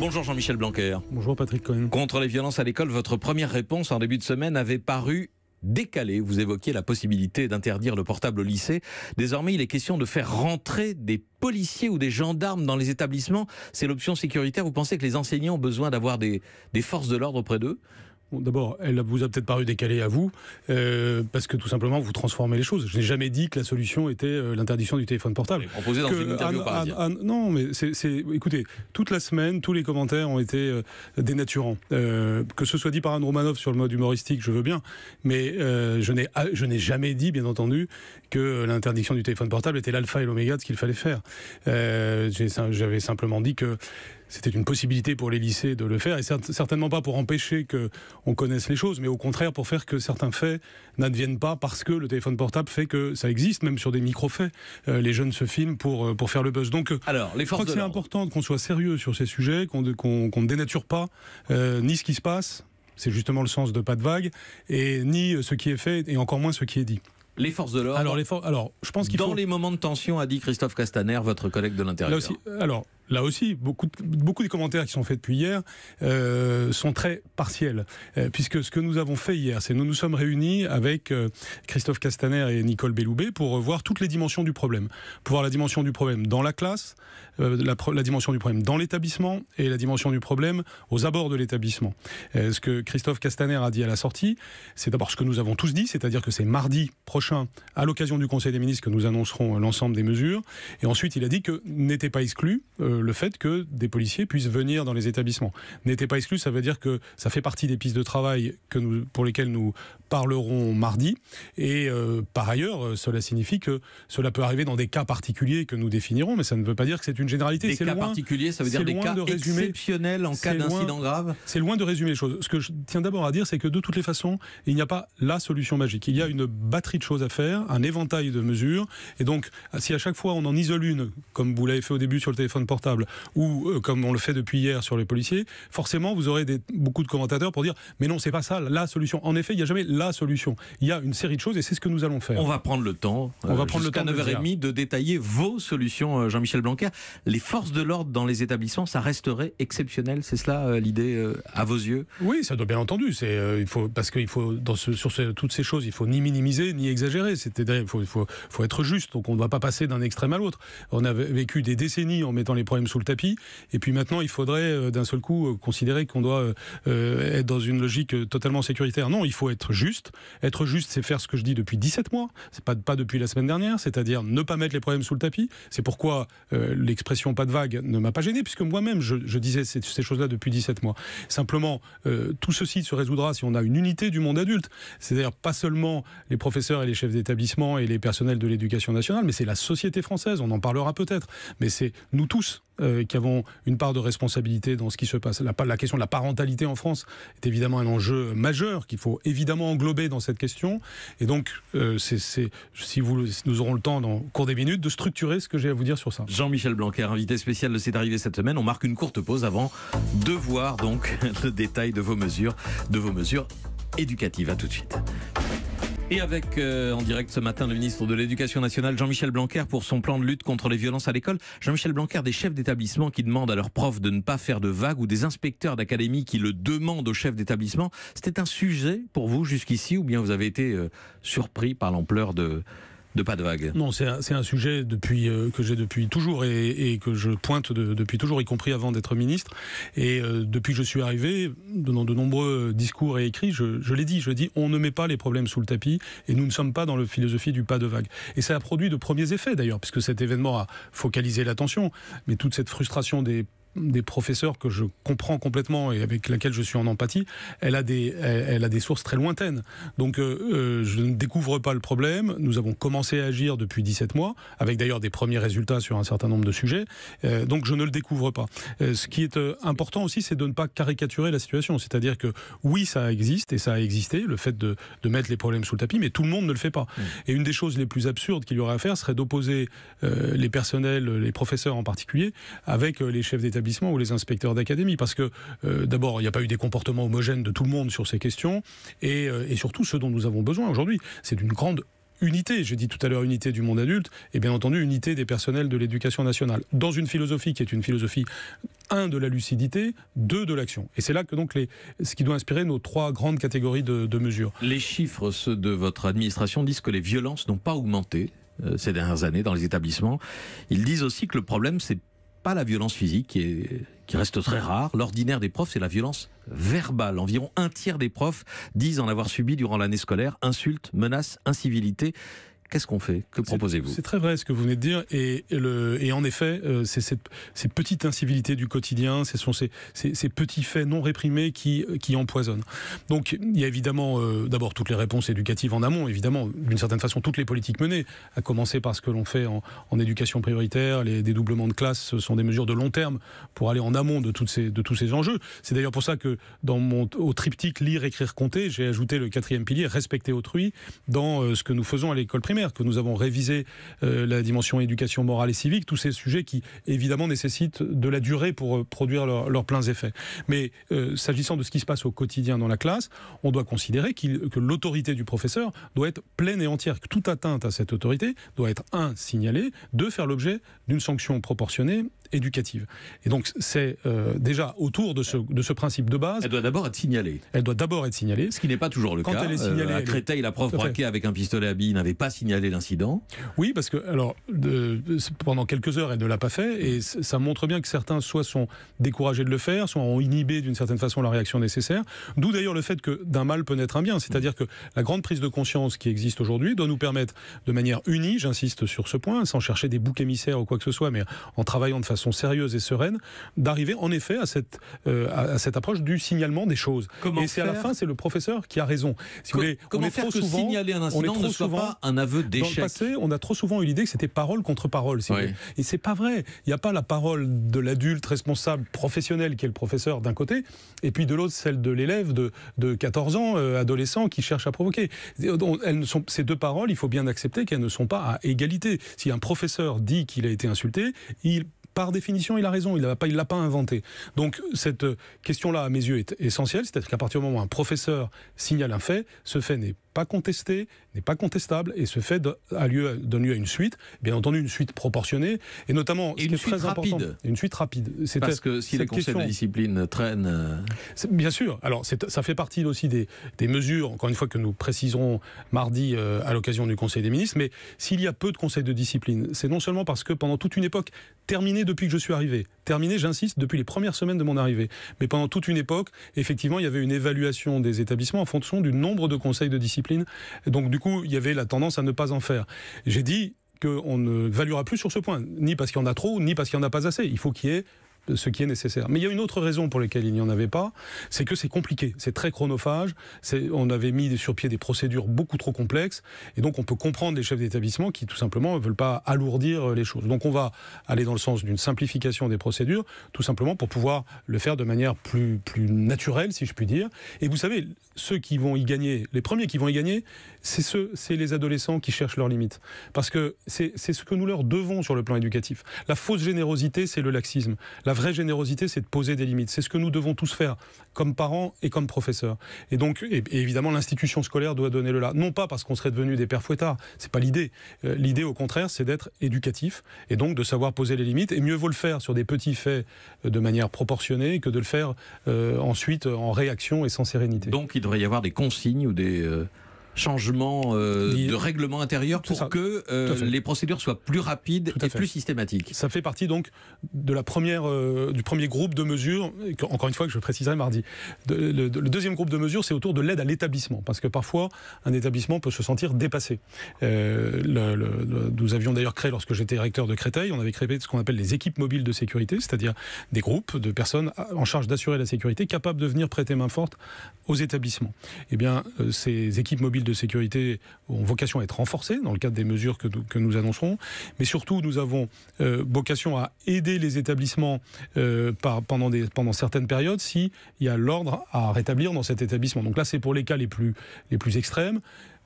Bonjour Jean-Michel Blanquer. Bonjour Patrick Cohen. Contre les violences à l'école, votre première réponse en début de semaine avait paru décalée. Vous évoquiez la possibilité d'interdire le portable au lycée. Désormais, il est question de faire rentrer des policiers ou des gendarmes dans les établissements. C'est l'option sécuritaire. Vous pensez que les enseignants ont besoin d'avoir des forces de l'ordre auprès d'eux ? Bon, d'abord, elle vous a peut-être paru décalée à vous, parce que tout simplement, vous transformez les choses. Je n'ai jamais dit que la solution était l'interdiction du téléphone portable. Proposé dans une interview Parisien. Non, mais écoutez, toute la semaine, tous les commentaires ont été dénaturants. Que ce soit dit par Anne Romanoff sur le mode humoristique, je veux bien, mais je n'ai jamais dit, bien entendu, que l'interdiction du téléphone portable était l'alpha et l'oméga de ce qu'il fallait faire. J'avais simplement dit que c'était une possibilité pour les lycées de le faire, et certainement pas pour empêcher qu'on connaisse les choses, mais au contraire pour faire que certains faits n'adviennent pas, parce que le téléphone portable fait que ça existe, même sur des micro-faits. Les jeunes se filment pour faire le buzz. Donc, alors, je crois que c'est important qu'on soit sérieux sur ces sujets, qu'on ne dénature pas ni ce qui se passe, c'est justement le sens de Pas de vague, et ni ce qui est fait, et encore moins ce qui est dit. Les forces de l'ordre. Alors, je pense qu'il faut... les moments de tension, a dit Christophe Castaner, votre collègue de l'Intérieur. Là aussi, beaucoup des commentaires qui sont faits depuis hier sont très partiels, puisque ce que nous avons fait hier, c'est nous sommes réunis avec Christophe Castaner et Nicole Belloubet pour voir toutes les dimensions du problème. Pour voir la dimension du problème dans la classe, la dimension du problème dans l'établissement et la dimension du problème aux abords de l'établissement. Ce que Christophe Castaner a dit à la sortie, c'est d'abord ce que nous avons tous dit, c'est-à-dire que c'est mardi prochain, à l'occasion du Conseil des ministres, que nous annoncerons l'ensemble des mesures. Et ensuite, il a dit que n'était pas exclu le fait que des policiers puissent venir dans les établissements. N'était pas exclu, ça veut dire que ça fait partie des pistes de travail pour lesquelles nous parlerons mardi. Et par ailleurs, cela signifie que cela peut arriver dans des cas particuliers que nous définirons, mais ça ne veut pas dire que c'est une généralité. Des cas particuliers, ça veut dire des cas exceptionnels en cas d'incident grave. C'est loin de résumer les choses. Ce que je tiens d'abord à dire, c'est que de toutes les façons, il n'y a pas la solution magique. Il y a une batterie de choses à faire, un éventail de mesures. Et donc, si à chaque fois on en isole une, comme vous l'avez fait au début sur le téléphone portable, ou comme on le fait depuis hier sur les policiers, forcément vous aurez beaucoup de commentateurs pour dire mais non, c'est pas ça la solution. En effet, il n'y a jamais la solution. Il y a une série de choses et c'est ce que nous allons faire. On va prendre le temps, jusqu'à 9h30, de détailler vos solutions, Jean-Michel Blanquer. Les forces de l'ordre dans les établissements, ça resterait exceptionnel, c'est cela l'idée à vos yeux? Oui, ça doit bien entendu. Parce qu'il faut, toutes ces choses, il faut ni minimiser ni exagérer. C'est-à-dire il faut être juste, donc on ne va pas passer d'un extrême à l'autre. On a vécu des décennies en mettant les problèmes sous le tapis, et puis maintenant il faudrait d'un seul coup considérer qu'on doit être dans une logique totalement sécuritaire. Non, il faut être juste. Être juste, c'est faire ce que je dis depuis 17 mois, c'est pas depuis la semaine dernière, c'est-à-dire ne pas mettre les problèmes sous le tapis. C'est pourquoi l'expression pas de vague ne m'a pas gêné, puisque moi-même je disais ces choses-là depuis 17 mois. Simplement, tout ceci se résoudra si on a une unité du monde adulte, c'est-à-dire pas seulement les professeurs et les chefs d'établissement et les personnels de l'éducation nationale, mais c'est la société française, on en parlera peut-être, mais c'est nous tous qui avons une part de responsabilité dans ce qui se passe. La question de la parentalité en France est évidemment un enjeu majeur qu'il faut évidemment englober dans cette question. Et donc, nous aurons le temps, au cours des minutes, de structurer ce que j'ai à vous dire sur ça. Jean-Michel Blanquer, invité spécial de C'est arrivé cette semaine. On marque une courte pause avant de voir donc le détail de vos mesures éducatives. À tout de suite. Et avec en direct ce matin le ministre de l'Éducation nationale Jean-Michel Blanquer pour son plan de lutte contre les violences à l'école. Jean-Michel Blanquer, des chefs d'établissement qui demandent à leurs profs de ne pas faire de vagues ou des inspecteurs d'académie qui le demandent aux chefs d'établissement, c'était un sujet pour vous jusqu'ici ou bien vous avez été surpris par l'ampleur de Pas de vague? Non, c'est un sujet que j'ai depuis toujours et que je pointe depuis toujours, y compris avant d'être ministre. Et depuis que je suis arrivé, dans de nombreux discours et écrits, je l'ai dit, on ne met pas les problèmes sous le tapis et nous ne sommes pas dans la philosophie du pas de vague. Et ça a produit de premiers effets d'ailleurs, puisque cet événement a focalisé l'attention, mais toute cette frustration des professeurs que je comprends complètement et avec laquelle je suis en empathie, elle a des sources très lointaines. Donc je ne découvre pas le problème. Nous avons commencé à agir depuis 17 mois, avec d'ailleurs des premiers résultats sur un certain nombre de sujets. Donc je ne le découvre pas. Ce qui est important aussi, c'est de ne pas caricaturer la situation. C'est-à-dire que oui, ça existe et ça a existé, le fait de mettre les problèmes sous le tapis, mais tout le monde ne le fait pas. Et une des choses les plus absurdes qu'il y aurait à faire serait d'opposer les personnels, les professeurs en particulier, avec les chefs d'établissement ou les inspecteurs d'académie, parce que d'abord il n'y a pas eu des comportements homogènes de tout le monde sur ces questions, et surtout ce dont nous avons besoin aujourd'hui, c'est d'une grande unité, j'ai dit tout à l'heure unité du monde adulte, et bien entendu unité des personnels de l'éducation nationale, dans une philosophie qui est une philosophie, 1, de la lucidité, 2, de l'action. Et c'est là que donc ce qui doit inspirer nos 3 grandes catégories de mesures. Les chiffres, ceux de votre administration, disent que les violences n'ont pas augmenté ces dernières années dans les établissements. Ils disent aussi que le problème, c'est pas la violence physique qui reste très rare. L'ordinaire des profs, c'est la violence verbale. Environ 1/3 des profs disent en avoir subi durant l'année scolaire insultes, menaces, incivilités. Qu'est-ce qu'on fait? Que proposez-vous? C'est très vrai ce que vous venez de dire, et en effet, c'est ces petites incivilités du quotidien, ce sont ces petits faits non réprimés qui empoisonnent. Donc il y a évidemment d'abord toutes les réponses éducatives en amont, évidemment, d'une certaine façon toutes les politiques menées, à commencer par ce que l'on fait en éducation prioritaire, les dédoublements de classe, ce sont des mesures de long terme pour aller en amont de tous ces enjeux. C'est d'ailleurs pour ça que au triptyque lire, écrire, compter, j'ai ajouté le 4e pilier, respecter autrui, dans ce que nous faisons à l'école primaire, que nous avons révisé la dimension éducation morale et civique, tous ces sujets qui évidemment nécessitent de la durée pour produire leurs pleins effets. Mais s'agissant de ce qui se passe au quotidien dans la classe, on doit considérer que l'autorité du professeur doit être pleine et entière, que toute atteinte à cette autorité doit être 1, signalée, 2, faire l'objet d'une sanction proportionnée éducative. Et donc c'est déjà autour de ce principe de base. Elle doit d'abord être signalée. Elle doit d'abord être signalée. Ce qui n'est pas toujours le cas. Quand elle est signalée, à Créteil, la prof braquée avec un pistolet à billes n'avait pas signalé l'incident. Oui, parce que alors pendant quelques heures, elle ne l'a pas fait, et ça montre bien que certains soit sont découragés de le faire, soit ont inhibé d'une certaine façon la réaction nécessaire. D'où d'ailleurs le fait que d'un mal peut naître un bien. C'est-à-dire que la grande prise de conscience qui existe aujourd'hui doit nous permettre de manière unie, j'insiste sur ce point, sans chercher des boucs émissaires ou quoi que ce soit, mais en travaillant de façon sérieuse et sereine, d'arriver en effet à cette approche du signalement des choses. Comment et c'est à la fin, c'est le professeur qui a raison. Si vous voulez, comment faire que signaler un incident ne soit pas un aveu d'échec? Dans le passé, on a trop souvent eu l'idée que c'était parole contre parole. Si vous voulez. Et c'est pas vrai. Il n'y a pas la parole de l'adulte responsable professionnel qui est le professeur d'un côté, et puis de l'autre celle de l'élève de 14 ans, adolescent, qui cherche à provoquer. Ces deux paroles, il faut bien accepter qu'elles ne sont pas à égalité. Si un professeur dit qu'il a été insulté, par définition, il a raison, il ne l'a pas inventé. Donc cette question-là, à mes yeux, est essentielle. C'est-à-dire qu'à partir du moment où un professeur signale un fait, ce fait n'est pas contesté, n'est pas contestable, et ce fait donne lieu à une suite, bien entendu une suite proportionnée, et notamment, ce qui est très important, une suite rapide. Parce que si les conseils de discipline traînent... Bien sûr, alors ça fait partie aussi des mesures, encore une fois, que nous préciserons mardi à l'occasion du Conseil des ministres, mais s'il y a peu de conseils de discipline, c'est non seulement parce que pendant toute une époque, terminée depuis que je suis arrivé, terminée, j'insiste, depuis les premières semaines de mon arrivée, mais pendant toute une époque, effectivement, il y avait une évaluation des établissements en fonction du nombre de conseils de discipline. Donc du coup, il y avait la tendance à ne pas en faire. J'ai dit qu'on ne valuera plus sur ce point, ni parce qu'il y en a trop, ni parce qu'il n'y en a pas assez. Il faut qu'il y ait ce qui est nécessaire. Mais il y a une autre raison pour laquelle il n'y en avait pas, c'est que c'est compliqué, c'est très chronophage, on avait mis sur pied des procédures beaucoup trop complexes, et donc on peut comprendre les chefs d'établissement qui tout simplement ne veulent pas alourdir les choses. Donc on va aller dans le sens d'une simplification des procédures, tout simplement pour pouvoir le faire de manière plus naturelle, si je puis dire. Et vous savez, ceux qui vont y gagner, les premiers qui vont y gagner, c'est les adolescents qui cherchent leurs limites. Parce que c'est ce que nous leur devons sur le plan éducatif. La fausse générosité, c'est le laxisme. La vraie générosité, c'est de poser des limites. C'est ce que nous devons tous faire, comme parents et comme professeurs. Et donc, et évidemment, l'institution scolaire doit donner le là. Non pas parce qu'on serait devenus des pères fouettards, c'est pas l'idée. L'idée, au contraire, c'est d'être éducatif, et donc de savoir poser les limites. Et mieux vaut le faire sur des petits faits de manière proportionnée que de le faire ensuite en réaction et sans sérénité. Donc, il devrait y avoir des consignes ou des... changement de règlement intérieur pour que les procédures soient plus rapides et plus systématiques. Ça fait partie donc de du premier groupe de mesures, encore une fois que je préciserai mardi. Le deuxième groupe de mesures, c'est autour de l'aide à l'établissement, parce que parfois un établissement peut se sentir dépassé. Nous avions d'ailleurs créé, lorsque j'étais recteur de Créteil, on avait créé ce qu'on appelle les équipes mobiles de sécurité, c'est-à-dire des groupes de personnes en charge d'assurer la sécurité, capables de venir prêter main forte aux établissements. Eh bien, ces équipes mobiles de sécurité ont vocation à être renforcées dans le cadre des mesures que nous annoncerons, mais surtout nous avons vocation à aider les établissements pendant certaines périodes s'il y a l'ordre à rétablir dans cet établissement. Donc là, c'est pour les cas les plus extrêmes.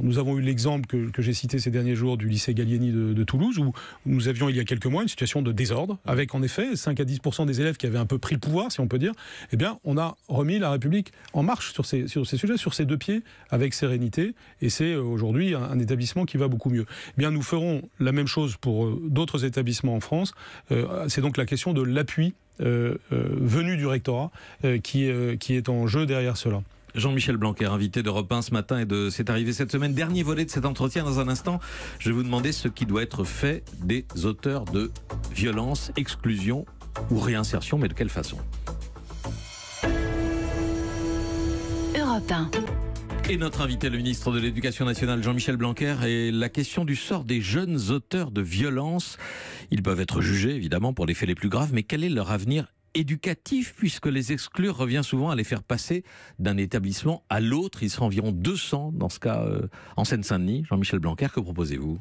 Nous avons eu l'exemple que j'ai cité ces derniers jours du lycée Gallieni de Toulouse, où nous avions il y a quelques mois une situation de désordre, avec en effet 5 à 10% des élèves qui avaient un peu pris le pouvoir, si on peut dire. Eh bien, on a remis la République en marche sur ces sujets, sur ses 2 pieds, avec sérénité, et c'est aujourd'hui un établissement qui va beaucoup mieux. Eh bien, nous ferons la même chose pour d'autres établissements en France. C'est donc la question de l'appui venu du rectorat qui est en jeu derrière cela. Jean-Michel Blanquer, invité d'Europe 1 ce matin et de C'est arrivé cette semaine. Dernier volet de cet entretien. Dans un instant, je vais vous demander ce qui doit être fait des auteurs de violences, exclusion ou réinsertion, mais de quelle façon? Europe 1. Et notre invité, le ministre de l'Éducation nationale, Jean-Michel Blanquer, et la question du sort des jeunes auteurs de violences. Ils peuvent être jugés, évidemment, pour les faits les plus graves, mais quel est leur avenir éducatif, puisque les exclure revient souvent à les faire passer d'un établissement à l'autre? Il sera environ 200 dans ce cas en Seine-Saint-Denis. Jean-Michel Blanquer, que proposez-vous?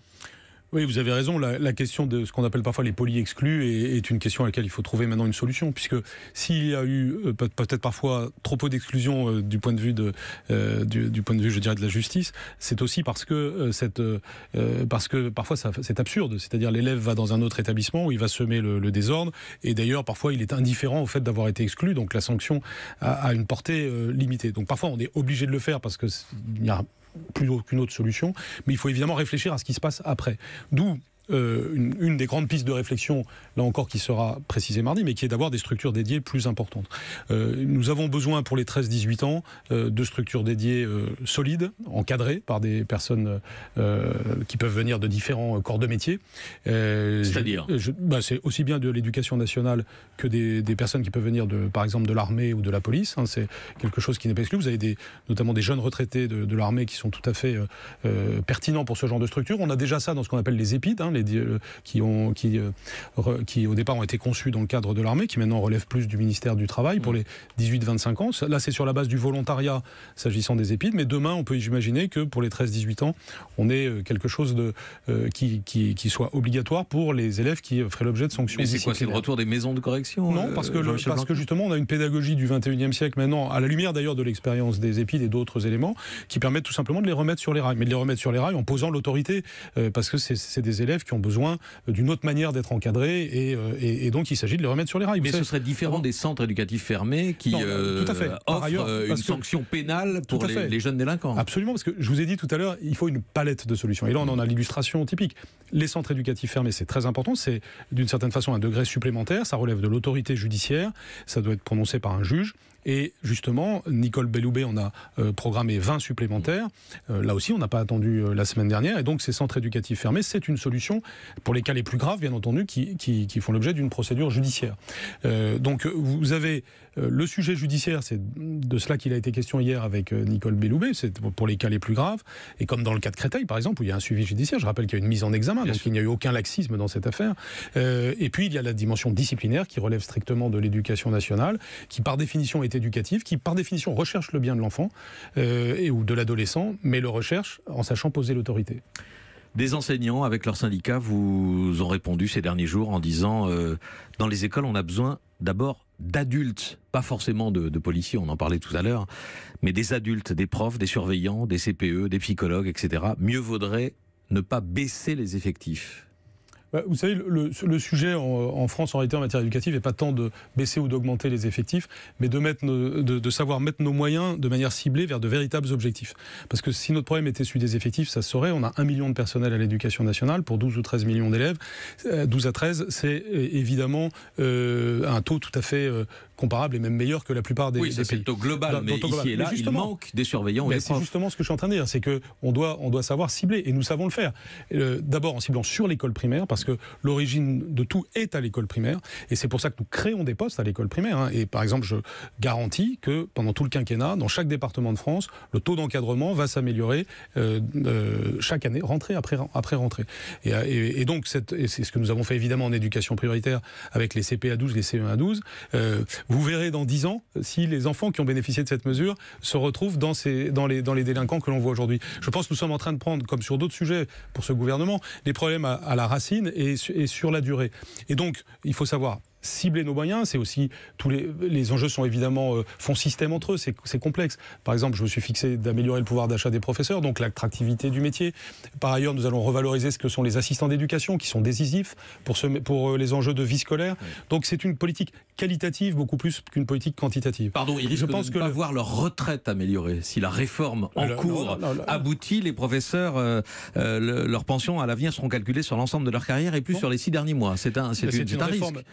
Oui, vous avez raison. La question de ce qu'on appelle parfois les poly-exclus est une question à laquelle il faut trouver maintenant une solution, puisque s'il y a eu peut-être parfois trop peu d'exclusion du point de vue du point de vue, je dirais, de la justice, c'est aussi parce que parfois c'est absurde. C'est-à-dire l'élève va dans un autre établissement où il va semer le désordre, et d'ailleurs parfois il est indifférent au fait d'avoir été exclu, donc la sanction a une portée limitée. Donc parfois on est obligé de le faire parce que il n'y a plus aucune autre solution, mais il faut évidemment réfléchir à ce qui se passe après. D'où une des grandes pistes de réflexion, là encore, qui sera précisée mardi, mais qui est d'avoir des structures dédiées plus importantes. Nous avons besoin pour les 13-18 ans de structures dédiées solides, encadrées par des personnes qui peuvent venir de différents corps de métier. C'est-à-dire c'est aussi bien de l'éducation nationale que des personnes qui peuvent venir par exemple de l'armée ou de la police. C'est quelque chose qui n'est pas exclu. Vous avez notamment des jeunes retraités de l'armée qui sont tout à fait pertinents pour ce genre de structure. On a déjà ça dans ce qu'on appelle les EPID, qui au départ ont été conçus dans le cadre de l'armée, qui maintenant relèvent plus du ministère du Travail pour les 18-25 ans. Là, c'est sur la base du volontariat s'agissant des EPID, mais demain, on peut imaginer que pour les 13-18 ans, on ait quelque chose qui soit obligatoire pour les élèves qui feraient l'objet de sanctions. Mais c'est quoi? C'est le retour des maisons de correction? Non, parce que justement, on a une pédagogie du 21e siècle maintenant, à la lumière d'ailleurs de l'expérience des EPID et d'autres éléments, qui permettent tout simplement de les remettre sur les rails. Mais de les remettre sur les rails en posant l'autorité, parce que c'est des élèves qui ont besoin d'une autre manière d'être encadrés, et donc il s'agit de les remettre sur les rails. Mais ce serait différent des centres éducatifs fermés qui tout à fait. offrent une sanction pénale pour les jeunes délinquants. Absolument, parce que je vous ai dit tout à l'heure, il faut une palette de solutions. Et là, on en a l'illustration typique. Les centres éducatifs fermés, c'est très important. C'est d'une certaine façon un degré supplémentaire. Ça relève de l'autorité judiciaire. Ça doit être prononcé par un juge. Et justement, Nicole Belloubet en a programmé 20 supplémentaires. Là aussi, on n'a pas attendu la semaine dernière. Et donc, ces centres éducatifs fermés, c'est une solution pour les cas les plus graves, bien entendu, qui font l'objet d'une procédure judiciaire. Donc, vous avez le sujet judiciaire, c'est de cela qu'il a été question hier avec Nicole Belloubet, c'est pour les cas les plus graves. Et comme dans le cas de Créteil, par exemple, où il y a un suivi judiciaire, je rappelle qu'il y a une mise en examen, donc il n'y a eu aucun laxisme dans cette affaire. Et puis, il y a la dimension disciplinaire qui relève strictement de l'éducation nationale, qui par définition est éducative, qui par définition recherche le bien de l'enfant ou de l'adolescent, mais le recherche en sachant poser l'autorité. Des enseignants, avec leurs syndicats, vous ont répondu ces derniers jours en disant dans les écoles, on a besoin d'abord d'adultes, pas forcément de policiers, on en parlait tout à l'heure, mais des adultes, des profs, des surveillants, des CPE, des psychologues, etc. Mieux vaudrait ne pas baisser les effectifs. Vous savez, le sujet en France, en réalité, en matière éducative, n'est pas tant de baisser ou d'augmenter les effectifs, mais de savoir mettre nos moyens de manière ciblée vers de véritables objectifs. Parce que si notre problème était celui des effectifs, ça se saurait. On a 1 million de personnels à l'éducation nationale pour 12 ou 13 millions d'élèves. 12 à 13, c'est évidemment un taux tout à fait comparable et même meilleur que la plupart des pays. Oui, c'est le taux global, mais ici et là, il manque des surveillants et des profs. C'est justement ce que je suis en train de dire, c'est qu'on doit savoir cibler, et nous savons le faire. D'abord en ciblant sur l'école primaire, parce que l'origine de tout est à l'école primaire, et c'est pour ça que nous créons des postes à l'école primaire. Et par exemple, je garantis que pendant tout le quinquennat, dans chaque département de France, le taux d'encadrement va s'améliorer chaque année, rentrée après rentrée. Et donc, c'est ce que nous avons fait évidemment en éducation prioritaire avec les CP à 12, les CE1 à 12. Vous verrez dans 10 ans si les enfants qui ont bénéficié de cette mesure se retrouvent dans les délinquants que l'on voit aujourd'hui. Je pense que nous sommes en train de prendre, comme sur d'autres sujets pour ce gouvernement, les problèmes à la racine et sur la durée. Et donc, il faut savoir cibler nos moyens, c'est aussi tous les enjeux sont évidemment font système entre eux, c'est complexe. Par exemple, je me suis fixé d'améliorer le pouvoir d'achat des professeurs, donc l'attractivité du métier. Par ailleurs, nous allons revaloriser ce que sont les assistants d'éducation, qui sont décisifs pour les enjeux de vie scolaire. Oui. Donc c'est une politique qualitative beaucoup plus qu'une politique quantitative. Pardon, ils risquent de ne pas voir leur retraite améliorée. Si la réforme en cours aboutit, les professeurs, leurs pensions à l'avenir seront calculées sur l'ensemble de leur carrière et plus sur les 6 derniers mois. C'est un risque.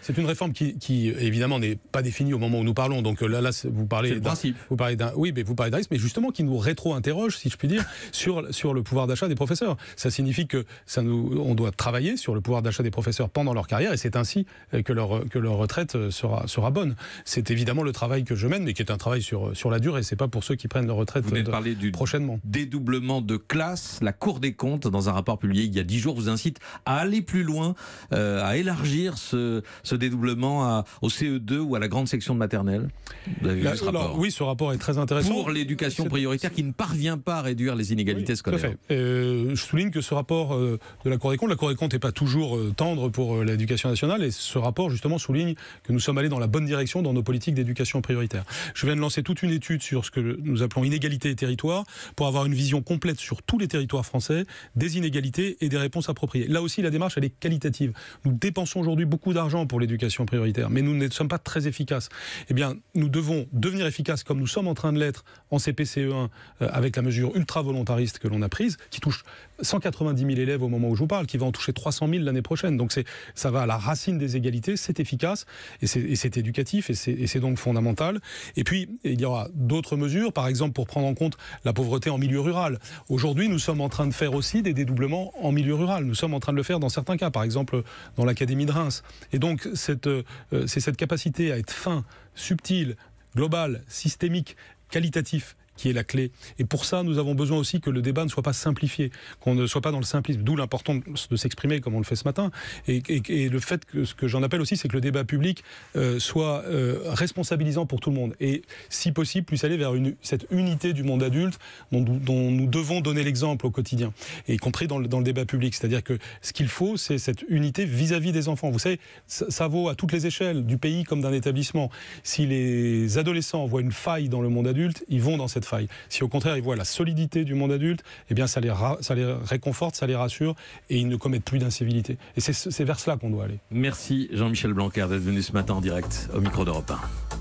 C'est une réforme qui évidemment n'est pas définie au moment où nous parlons. Donc là vous parlez d'un risque, mais justement qui nous rétro-interroge, si je puis dire, sur le pouvoir d'achat des professeurs. Ça signifie que on doit travailler sur le pouvoir d'achat des professeurs pendant leur carrière, et c'est ainsi que leur retraite sera bonne. C'est évidemment le travail que je mène, mais qui est un travail sur la durée. C'est pas pour ceux qui prennent leur retraite prochainement. Dédoublement de classe. La Cour des comptes, dans un rapport publié il y a 10 jours, vous incite à aller plus loin, à élargir ce dédoublement au CE2 ou à la grande section de maternelle. Vous avez vu ce rapport ? Oui, ce rapport est très intéressant. Pour l'éducation prioritaire qui ne parvient pas à réduire les inégalités scolaires. Tout à fait. Je souligne que ce rapport de la Cour des comptes n'est pas toujours tendre pour l'éducation nationale, et ce rapport justement souligne que nous sommes allés dans la bonne direction dans nos politiques d'éducation prioritaire. Je viens de lancer toute une étude sur ce que nous appelons inégalités et territoires, pour avoir une vision complète sur tous les territoires français, des inégalités et des réponses appropriées. Là aussi, la démarche, elle est qualitative. Nous dépensons aujourd'hui beaucoup d'argent pour l'éducation prioritaire, mais nous ne sommes pas très efficaces. Eh bien, nous devons devenir efficaces comme nous sommes en train de l'être en CP-CE1 avec la mesure ultra-volontariste que l'on a prise, qui touche 190 000 élèves au moment où je vous parle, qui va en toucher 300 000 l'année prochaine. Donc ça va à la racine des égalités, c'est efficace, et c'est éducatif, et c'est donc fondamental. Et puis, il y aura d'autres mesures, par exemple pour prendre en compte la pauvreté en milieu rural. Aujourd'hui, nous sommes en train de faire aussi des dédoublements en milieu rural. Nous sommes en train de le faire dans certains cas, par exemple dans l'Académie de Reims. Et donc, c'est cette capacité à être fin, subtil, global, systémique, qualitatif, qui est la clé. Et pour ça, nous avons besoin aussi que le débat ne soit pas simplifié, qu'on ne soit pas dans le simplisme, d'où l'importance de s'exprimer comme on le fait ce matin. Et le fait que ce que j'en appelle aussi, c'est que le débat public soit responsabilisant pour tout le monde. Et si possible, puisse aller vers cette unité du monde adulte dont nous devons donner l'exemple au quotidien, et y compris dans le débat public. C'est-à-dire que ce qu'il faut, c'est cette unité vis-à-vis des enfants. Vous savez, ça vaut à toutes les échelles, du pays comme d'un établissement. Si les adolescents voient une faille dans le monde adulte, ils vont dans cette faille. Si au contraire ils voient la solidité du monde adulte, eh bien ça les réconforte, ça les rassure, et ils ne commettent plus d'incivilité. Et c'est vers cela qu'on doit aller. Merci Jean-Michel Blanquer d'être venu ce matin en direct au micro d'Europe 1.